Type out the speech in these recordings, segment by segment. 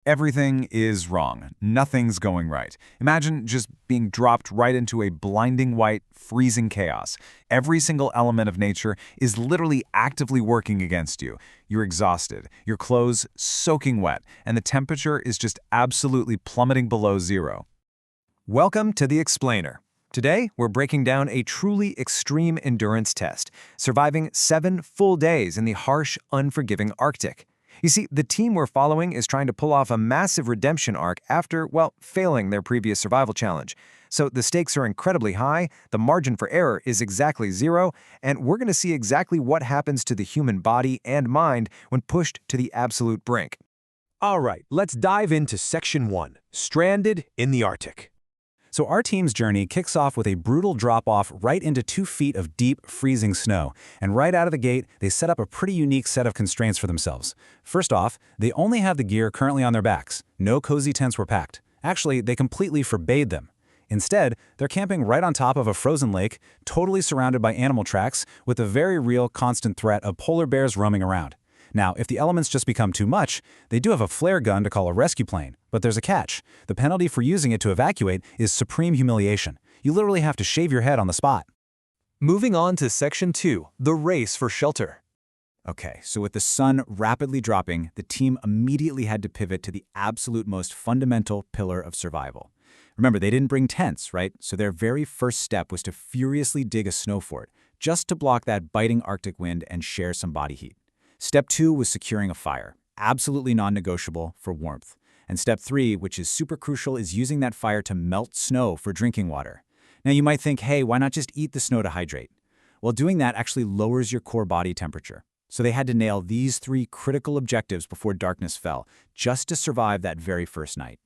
Everything is wrong. Nothing's going right. Imagine just being dropped right into a blinding white, freezing chaos. Every single element of nature is literally actively working against you. You're exhausted, your clothes soaking wet, and the temperature is just absolutely plummeting below zero. Welcome to The Explainer. Today, we're breaking down a truly extreme endurance test, surviving 7 full days in the harsh, unforgiving Arctic. You see, the team we're following is trying to pull off a massive redemption arc after, well, failing their previous survival challenge. So the stakes are incredibly high, the margin for error is exactly zero, and we're going to see exactly what happens to the human body and mind when pushed to the absolute brink. All right, let's dive into Section 1, Stranded in the Arctic. So our team's journey kicks off with a brutal drop-off right into 2 feet of deep, freezing snow. And right out of the gate, they set up a pretty unique set of constraints for themselves. First off, they only have the gear currently on their backs. No cozy tents were packed. Actually, they completely forbade them. Instead, they're camping right on top of a frozen lake, totally surrounded by animal tracks, with the very real, constant threat of polar bears roaming around. Now, if the elements just become too much, they do have a flare gun to call a rescue plane. But there's a catch. The penalty for using it to evacuate is supreme humiliation. You literally have to shave your head on the spot. Moving on to Section 2, the race for shelter. Okay, so with the sun rapidly dropping, the team immediately had to pivot to the absolute most fundamental pillar of survival. Remember, they didn't bring tents, right? So their very first step was to furiously dig a snow fort, just to block that biting Arctic wind and share some body heat. Step 2 was securing a fire, absolutely non-negotiable for warmth. And step 3, which is super crucial, is using that fire to melt snow for drinking water. Now you might think, hey, why not just eat the snow to hydrate? Well, doing that actually lowers your core body temperature. So they had to nail these 3 critical objectives before darkness fell, just to survive that very first night.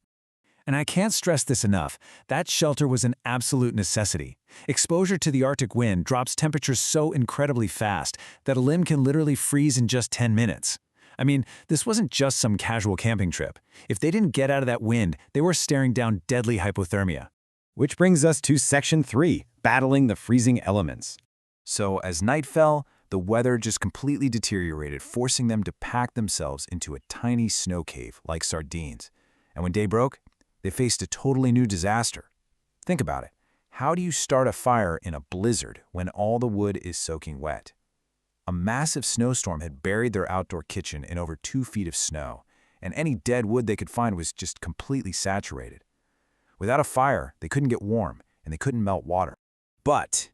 And I can't stress this enough, that shelter was an absolute necessity. Exposure to the Arctic wind drops temperatures so incredibly fast that a limb can literally freeze in just 10 minutes. I mean, this wasn't just some casual camping trip. If they didn't get out of that wind, they were staring down deadly hypothermia. Which brings us to Section 3, battling the freezing elements. So as night fell, the weather just completely deteriorated, forcing them to pack themselves into a tiny snow cave like sardines. And when day broke, they faced a totally new disaster. Think about it. How do you start a fire in a blizzard when all the wood is soaking wet? A massive snowstorm had buried their outdoor kitchen in over 2 feet of snow, and any dead wood they could find was just completely saturated. Without a fire, they couldn't get warm, and they couldn't melt water. But,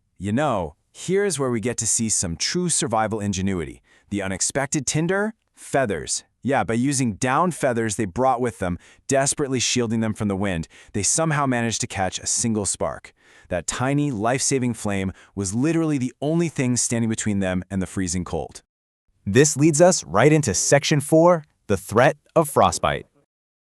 here's where we get to see some true survival ingenuity. The unexpected tinder? Feathers. Yeah, by using down feathers they brought with them, desperately shielding them from the wind, they somehow managed to catch a single spark. That tiny, life-saving flame was literally the only thing standing between them and the freezing cold. This leads us right into Section 4, the threat of frostbite.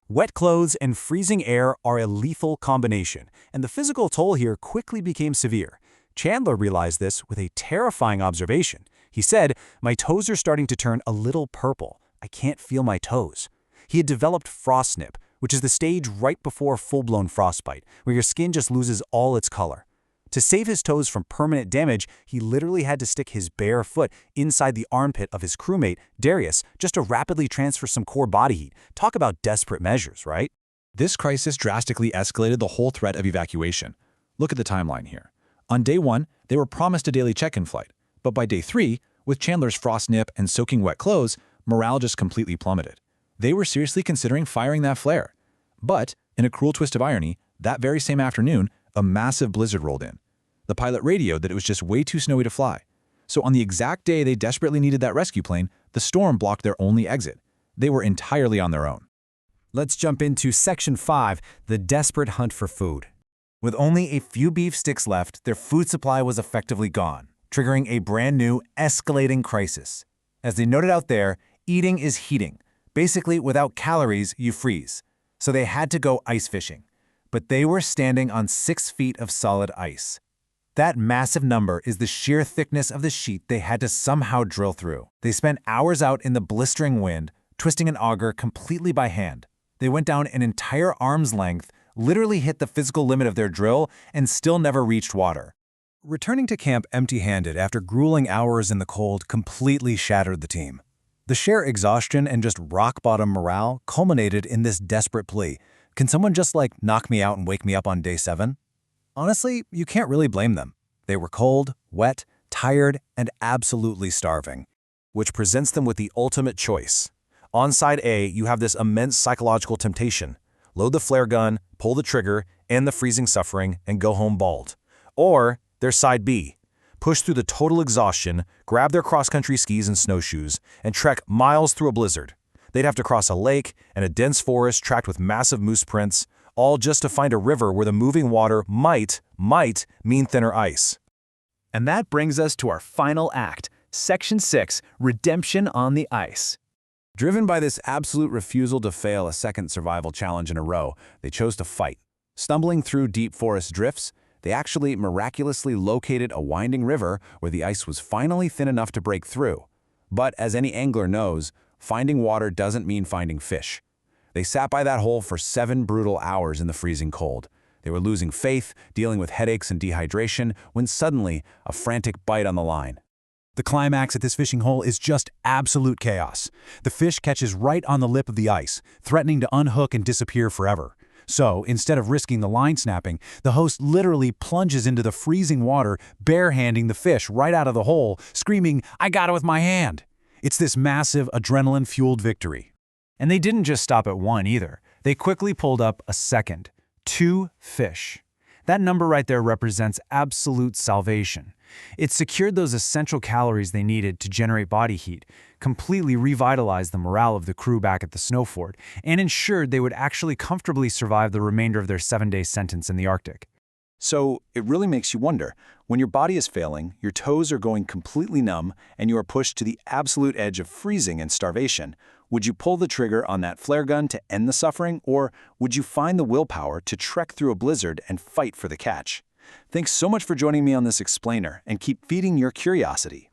Wet clothes and freezing air are a lethal combination, and the physical toll here quickly became severe. Chandler realized this with a terrifying observation. He said, "My toes are starting to turn a little purple. I can't feel my toes." He had developed frostnip, which is the stage right before full-blown frostbite, where your skin just loses all its color. To save his toes from permanent damage, he literally had to stick his bare foot inside the armpit of his crewmate, Darius, just to rapidly transfer some core body heat. Talk about desperate measures, right? This crisis drastically escalated the whole threat of evacuation. Look at the timeline here. On day 1, they were promised a daily check-in flight, but by day 3, with Chandler's frost nip and soaking wet clothes, morale just completely plummeted. They were seriously considering firing that flare. But, in a cruel twist of irony, that very same afternoon, a massive blizzard rolled in. The pilot radioed that it was just way too snowy to fly. So on the exact day they desperately needed that rescue plane, the storm blocked their only exit. They were entirely on their own. Let's jump into Section 5, the desperate hunt for food. With only a few beef sticks left, their food supply was effectively gone, triggering a brand new, escalating crisis. As they noted out there, eating is heating. Basically, without calories, you freeze. So they had to go ice fishing. But they were standing on 6 feet of solid ice. That massive number is the sheer thickness of the sheet they had to somehow drill through. They spent hours out in the blistering wind, twisting an auger completely by hand. They went down an entire arm's length, literally hit the physical limit of their drill, and still never reached water. Returning to camp empty-handed after grueling hours in the cold completely shattered the team. The sheer exhaustion and just rock-bottom morale culminated in this desperate plea. Can someone just, knock me out and wake me up on day 7? Honestly, you can't really blame them. They were cold, wet, tired, and absolutely starving. Which presents them with the ultimate choice. On side A, you have this immense psychological temptation. Load the flare gun, pull the trigger, end the freezing suffering, and go home bald. Or there's side B. Push through the total exhaustion, grab their cross-country skis and snowshoes, and trek miles through a blizzard. They'd have to cross a lake and a dense forest tracked with massive moose prints, all just to find a river where the moving water might mean thinner ice. And that brings us to our final act, Section 6, Redemption on the Ice. Driven by this absolute refusal to fail a second survival challenge in a row, they chose to fight. Stumbling through deep forest drifts, they actually miraculously located a winding river where the ice was finally thin enough to break through. But as any angler knows, finding water doesn't mean finding fish. They sat by that hole for 7 brutal hours in the freezing cold. They were losing faith, dealing with headaches and dehydration, when suddenly, a frantic bite on the line. The climax at this fishing hole is just absolute chaos. The fish catches right on the lip of the ice, threatening to unhook and disappear forever. So, instead of risking the line snapping, the host literally plunges into the freezing water, barehanding the fish right out of the hole, screaming, "I got it with my hand!" It's this massive, adrenaline-fueled victory. And they didn't just stop at one either. They quickly pulled up a second. 2 fish. That number right there represents absolute salvation. It secured those essential calories they needed to generate body heat, completely revitalized the morale of the crew back at the snow fort, and ensured they would actually comfortably survive the remainder of their 7-day sentence in the Arctic. So, it really makes you wonder, when your body is failing, your toes are going completely numb, and you are pushed to the absolute edge of freezing and starvation, would you pull the trigger on that flare gun to end the suffering, or would you find the willpower to trek through a blizzard and fight for the catch? Thanks so much for joining me on this explainer, and keep feeding your curiosity.